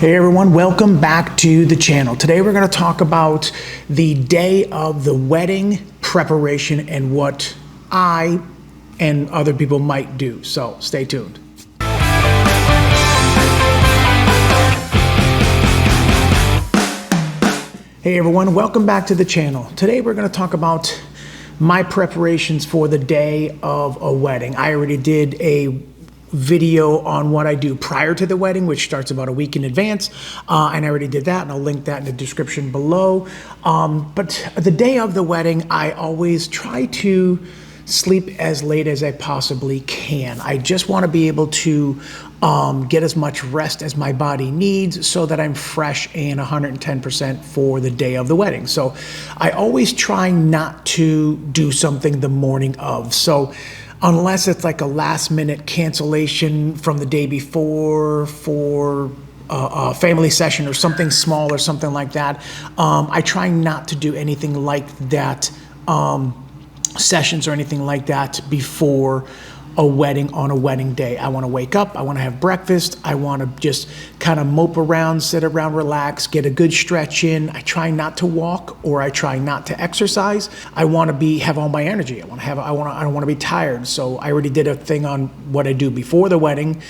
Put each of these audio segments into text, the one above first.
Hey everyone, welcome back to the channel. Today we're going to talk about the day of the wedding preparation and what I and other people might do. So stay tuned. Hey everyone, welcome back to the channel. Today we're going to talk about my preparations for the day of a wedding. I already did a video on what I do prior to the wedding, which starts about a week in advance, and I already did that, and I'll link that in the description below. But the day of the wedding, I always try to sleep as late as I possibly can. I just want to be able to get as much rest as my body needs so that I'm fresh and 110% for the day of the wedding. So I always try not to do something the morning of. So unless it's like a last minute cancellation from the day before for a family session or something small or something like that, I try not to do anything like that, sessions or anything like that before a wedding on a wedding day. I want to wake up, I want to have breakfast, I want to just kind of mope around, sit around, relax, get a good stretch in. I try not to walk or I try not to exercise. I want to have all my energy. I don't want to be tired. So I already did a thing on what I do before the wedding.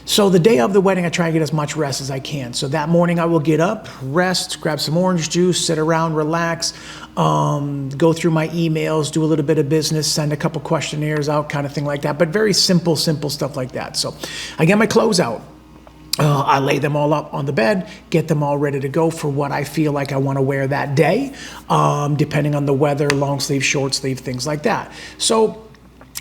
So the day of the wedding, I try and get as much rest as I can. So that morning I will get up, rest, grab some orange juice, sit around, relax, go through my emails, do a little bit of business, send a couple questionnaires out, kind of thing like that. But very simple stuff like that. So I get my clothes out. I lay them all up on the bed, get them all ready to go for what I feel like I want to wear that day, depending on the weather, long sleeve, short sleeve, things like that. So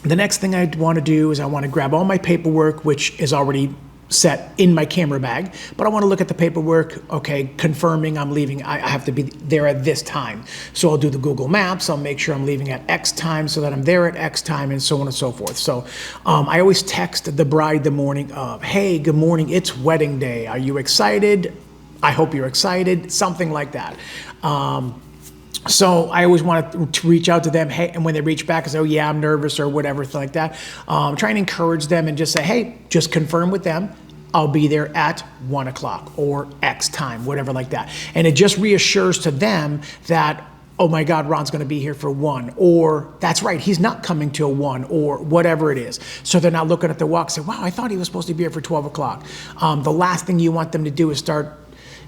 the next thing I want to do is I want to grab all my paperwork, which is already set in my camera bag, but I want to look at the paperwork, okay, confirming I'm leaving. I have to be there at this time. So I'll do the Google Maps. I'll make sure I'm leaving at X time so that I'm there at X time and so on and so forth. So I always text the bride the morning of, hey, good morning, it's wedding day. Are you excited? I hope you're excited, something like that. So I always want to reach out to them, hey, and when they reach back and say, oh yeah, I'm nervous or whatever, like that, try and encourage them and just say, hey, just confirm with them. I'll be there at 1 o'clock or X time, whatever like that. And it just reassures to them that, oh my God, Ron's going to be here for 1, or that's right, he's not coming till 1, or whatever it is. So they're not looking at the walk and say, wow, I thought he was supposed to be here for 12 o'clock. The last thing you want them to do is start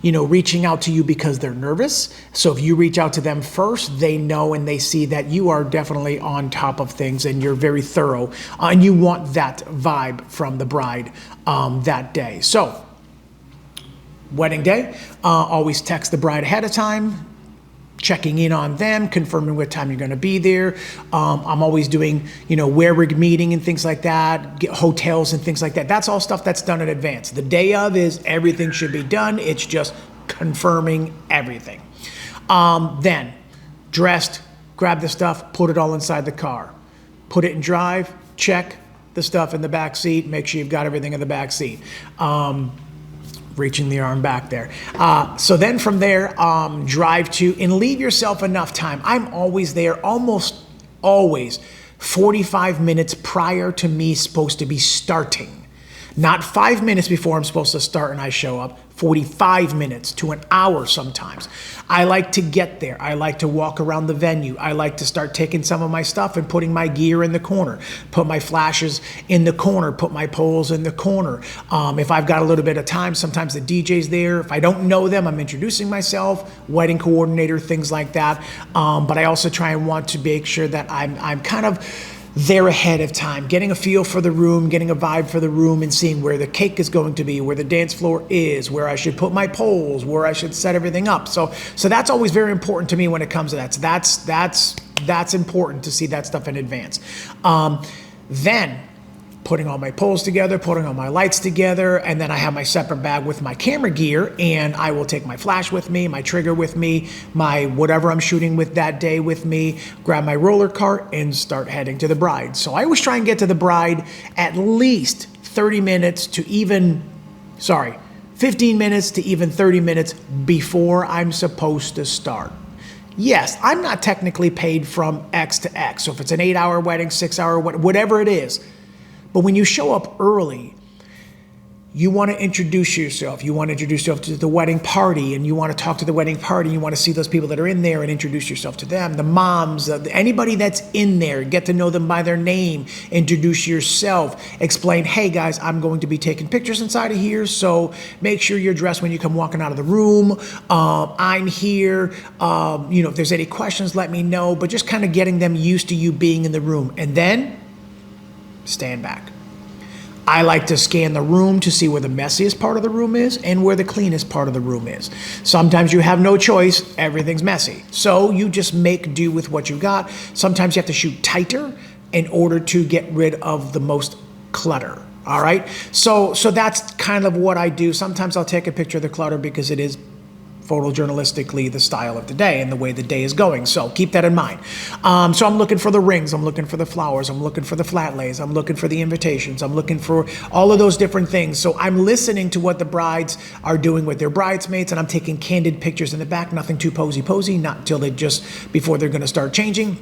reaching out to you because they're nervous. So if you reach out to them first, they know and they see that you are definitely on top of things and you're very thorough, and you want that vibe from the bride that day. So wedding day, always text the bride ahead of time, checking in on them, confirming what time you're going to be there. I'm always doing, where we're meeting and things like that, get hotels and things like that. That's all stuff that's done in advance. The day of is everything should be done. It's just confirming everything. Then dressed, grab the stuff, put it all inside the car, put it in drive, check the stuff in the back seat, make sure you've got everything in the back seat. Reaching the arm back there. So then from there, drive to and leave yourself enough time. I'm always there, almost always 45 minutes prior to me supposed to be starting. Not 5 minutes before I'm supposed to start and I show up, 45 minutes to an hour sometimes. I like to get there. I like to walk around the venue. I like to start taking some of my stuff and putting my gear in the corner, put my flashes in the corner, put my poles in the corner. If I've got a little bit of time, sometimes the DJ's there. If I don't know them, I'm introducing myself, wedding coordinator, things like that. But I also try and want to make sure that I'm kind of there ahead of time, getting a feel for the room, getting a vibe for the room, and seeing where the cake is going to be, where the dance floor is, where I should put my poles, where I should set everything up. So that's always very important to me when it comes to that. So that's important to see that stuff in advance. Then putting all my poles together, putting all my lights together, and then I have my separate bag with my camera gear, and I will take my flash with me, my trigger with me, my whatever I'm shooting with that day with me, grab my roller cart, and start heading to the bride. So I always try and get to the bride at least 15 minutes to even 30 minutes before I'm supposed to start. Yes, I'm not technically paid from X to X. So if it's an 8-hour wedding, 6-hour, whatever it is, but when you show up early, you want to introduce yourself. You want to introduce yourself to the wedding party, and you want to talk to the wedding party. You want to see those people that are in there and introduce yourself to them. The moms, anybody that's in there, get to know them by their name. Introduce yourself. Explain, hey guys, I'm going to be taking pictures inside of here, so make sure you're dressed when you come walking out of the room. I'm here. If there's any questions, let me know. But just kind of getting them used to you being in the room, and then stand back. I like to scan the room to see where the messiest part of the room is and where the cleanest part of the room is. Sometimes you have no choice, everything's messy. So you just make do with what you got. Sometimes you have to shoot tighter in order to get rid of the most clutter. All right. So that's kind of what I do. Sometimes I'll take a picture of the clutter because it is photojournalistically the style of the day and the way the day is going. So keep that in mind. So I'm looking for the rings. I'm looking for the flowers. I'm looking for the flat lays. I'm looking for the invitations. I'm looking for all of those different things. So I'm listening to what the brides are doing with their bridesmaids, and I'm taking candid pictures in the back, nothing too posy, not until before they're going to start changing.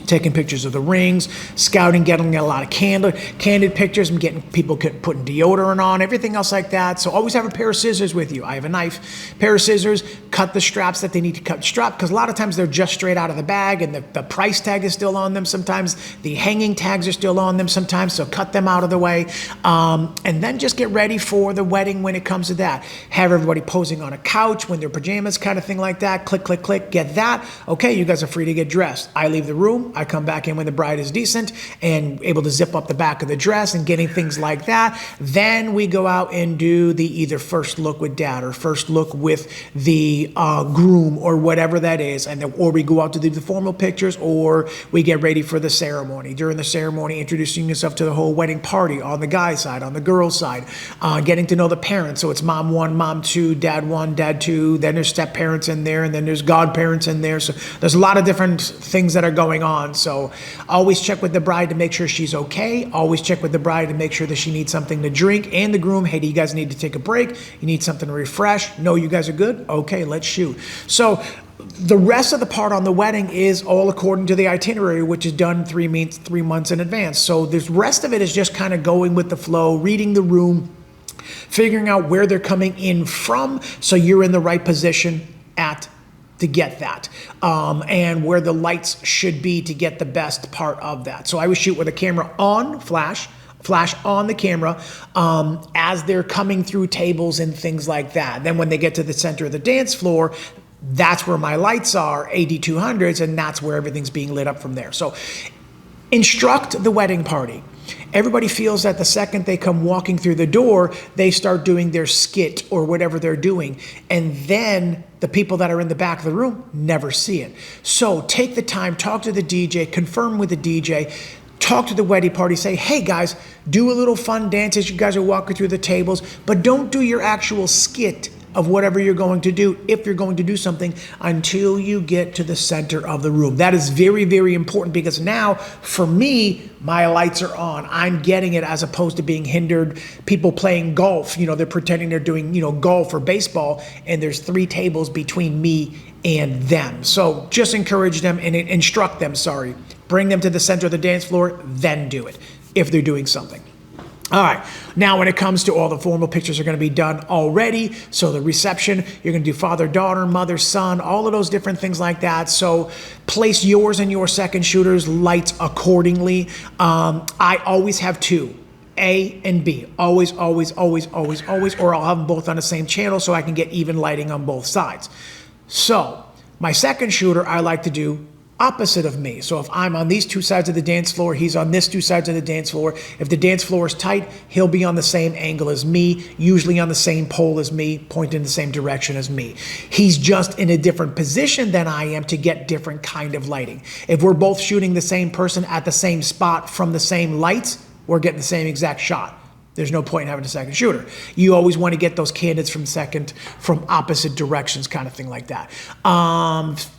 Taking pictures of the rings, scouting, getting a lot of candid pictures. I'm getting people putting deodorant on, everything else like that. So always have a pair of scissors with you. I have a knife, pair of scissors, cut the straps that they need to cut strap, because a lot of times they're just straight out of the bag and the price tag is still on them. Sometimes the hanging tags are still on them sometimes, so cut them out of the way. And then just get ready for the wedding when it comes to that. Have everybody posing on a couch when they're pajamas, kind of thing like that. Click, click, click, get that. Okay, you guys are free to get dressed. I leave the room. I come back in when the bride is decent and able to zip up the back of the dress and getting things like that. Then we go out and do the either first look with dad or first look with the groom or whatever that is. Or we go out to do the formal pictures, or we get ready for the ceremony. During the ceremony, introducing yourself to the whole wedding party on the guy's side, on the girl's side, getting to know the parents. So it's mom 1, mom 2, dad 1, dad 2. Then there's step parents in there, and then there's godparents in there. So there's a lot of different things that are going on. So always check with the bride to make sure she's okay. Always check with the bride to make sure that she needs something to drink, and the groom. Hey, do you guys need to take a break? You need something to refresh? No, you guys are good? Okay, let's shoot. So the rest of the part on the wedding is all according to the itinerary, which is done 3 months in advance. So the rest of it is just kind of going with the flow, reading the room, figuring out where they're coming in from, so you're in the right position to get that, and where the lights should be to get the best part of that. So I would shoot with a camera on, flash on the camera as they're coming through tables and things like that. Then when they get to the center of the dance floor, that's where my lights are, AD200s, and that's where everything's being lit up from there. So instruct the wedding party. Everybody feels that the second they come walking through the door, they start doing their skit or whatever they're doing. And then the people that are in the back of the room never see it. So take the time, talk to the DJ, confirm with the DJ, talk to the wedding party, say, hey guys, do a little fun dance as you guys are walking through the tables, but don't do your actual skit of whatever you're going to do, if you're going to do something, until you get to the center of the room. That is very, very important, because now, for me, my lights are on. I'm getting it, as opposed to being hindered. People playing golf, they're pretending they're doing, golf or baseball, and there's 3 tables between me and them. So just encourage them and instruct them, bring them to the center of the dance floor, then do it, if they're doing something. All right, now when it comes to all the formal pictures are going to be done already. So the reception, you're going to do father, daughter, mother, son, all of those different things like that. So place yours and your second shooter's lights accordingly. I always have 2. A and B, always, or I'll have them both on the same channel so I can get even lighting on both sides. So my second shooter, I like to do opposite of me. So if I'm on these 2 sides of the dance floor, he's on this 2 sides of the dance floor. If the dance floor is tight, he'll be on the same angle as me, usually on the same pole as me, pointing in the same direction as me. He's just in a different position than I am to get different kind of lighting. If we're both shooting the same person at the same spot from the same lights, we're getting the same exact shot. There's no point in having a second shooter. You always want to get those candidates from opposite directions, kind of thing like that.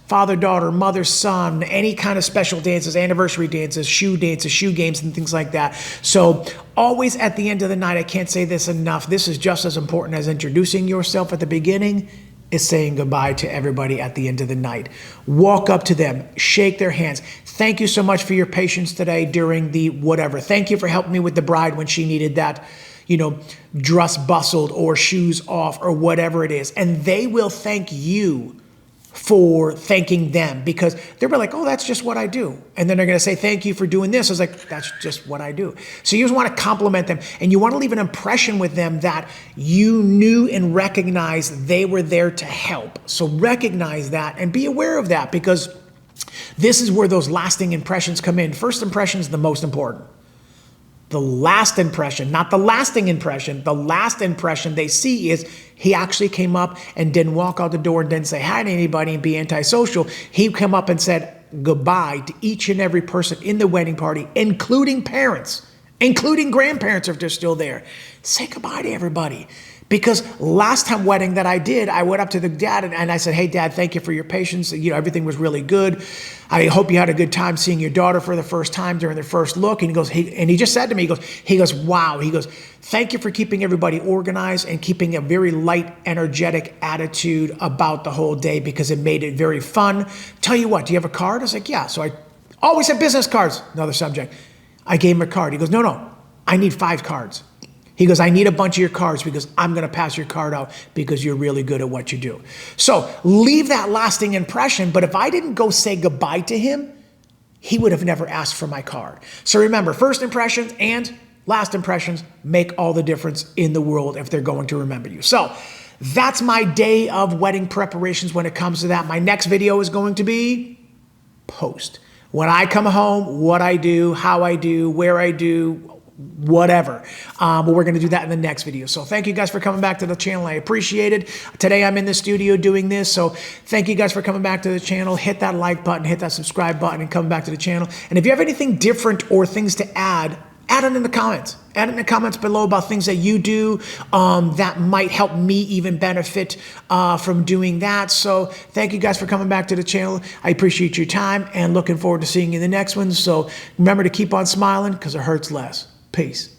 Father, daughter, mother, son, any kind of special dances, anniversary dances, shoe games, and things like that. So always at the end of the night, I can't say this enough, this is just as important as introducing yourself at the beginning, is saying goodbye to everybody at the end of the night. Walk up to them, shake their hands. Thank you so much for your patience today during the whatever. Thank you for helping me with the bride when she needed that, dress bustled or shoes off or whatever it is. And they will thank you for thanking them, because they're like, oh, that's just what I do. And then they're going to say, thank you for doing this. I was like, that's just what I do. So you just want to compliment them, and you want to leave an impression with them that you knew and recognized they were there to help. So recognize that and be aware of that, because this is where those lasting impressions come in. First impression is the most important. The last impression, not the lasting impression, the last impression they see is he actually came up and didn't walk out the door and didn't say hi to anybody and be antisocial. He came up and said goodbye to each and every person in the wedding party, including parents, including grandparents if they're still there. Say goodbye to everybody. Because last time wedding that I did, I went up to the dad and I said, hey, Dad, thank you for your patience. Everything was really good. I hope you had a good time seeing your daughter for the first time during their first look. And he just said to me, he goes, wow. He goes, thank you for keeping everybody organized and keeping a very light, energetic attitude about the whole day, because it made it very fun. Tell you what, do you have a card? I was like, yeah. So I always have business cards. Another subject. I gave him a card. He goes, no, I need 5 cards. He goes, I need a bunch of your cards because I'm going to pass your card out because you're really good at what you do. So leave that lasting impression. But if I didn't go say goodbye to him, he would have never asked for my card. So remember, first impressions and last impressions make all the difference in the world if they're going to remember you. So that's my day of wedding preparations when it comes to that. My next video is going to be post. When I come home, what I do, how I do, where I do, whatever. But we're going to do that in the next video. So thank you guys for coming back to the channel. I appreciate it. Today I'm in the studio doing this. So thank you guys for coming back to the channel. Hit that like button, hit that subscribe button, and come back to the channel. And if you have anything different or things to add it in the comments. Add it in the comments below about things that you do that might help me even benefit from doing that. So thank you guys for coming back to the channel. I appreciate your time and looking forward to seeing you in the next one. So remember to keep on smiling because it hurts less. Peace.